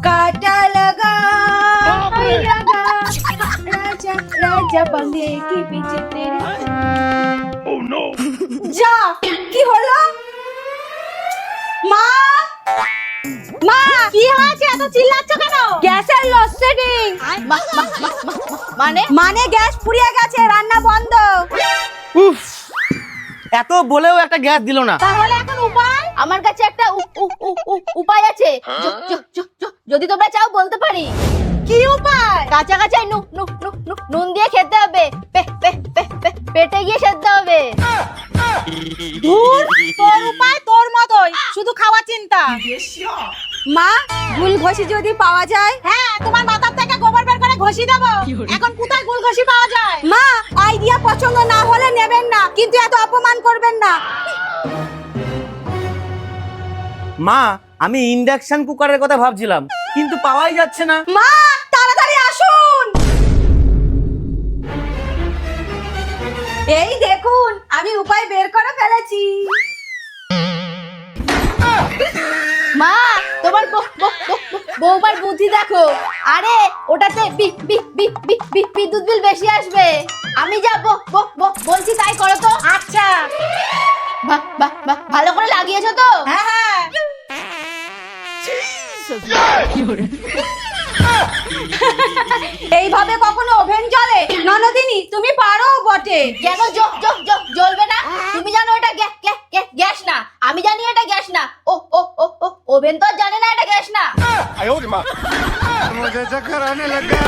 काटा लगा राजा राजा पंगे की पीछे तेरे যা কি হলো মা মা কি হয়েছে এত চিল্লাচ্ছ কেন গ্যাসের লোডশেডিং মানে গ্যাস ফুরিয়ে গেছে রান্না বন্ধ উফ এত বলেও একটা গ্যাস দিল না তাহলে এখন উপায় আমার কাছে একটা উপায় আছে যদি তোমরা চাও বলতে পারি। কি উপায় কাঁচা কাঁচাই নুন দিয়ে খেতে হবে, পেটে গিয়ে খেতে হবে। ধুর তোর উপায় তোর মতোই শুধু খাওয়া চিন্তা মা গুল ঘষি যদি পাওয়া যায় হ্যাঁ তোমার মাথার থেকে গোবর বের করে ঘষি দেবো এখন কোথায় গুল ঘষি পাওয়া যায় মা আইডিয়া পছন্দ না হলে নেবেন না কিন্তু এত অপমান করবেন না মা আমি ইন্ডাকশন কুকারের কথা ভাবছিলাম কিন্তু পাওয়াই যাচ্ছে না মা তাড়াতাড়ি আসুন এই দেখুন আমি উপায় বের করে ফেলেছি মা তোমার বউবার বুদ্ধি দেখো। আরে ওটাতে বিদ্যুৎ বিল বেশি আসবে। আমি যা বলছি তাই করো তো। আচ্ছা ভালো করে লাগিয়েছো তো? হ্যাঁ হ্যাঁ এইভাবে কখনো ওভেন জ্বলে ননদিনী তুমি পারো বটে কেন জ্বলবে না? তুমি জানো এটা গ্যাস না, আমি জানি এটা গ্যাস না। ওভেন তো আর জানে না এটা গ্যাস না। मुझे चक्कर आने लग गया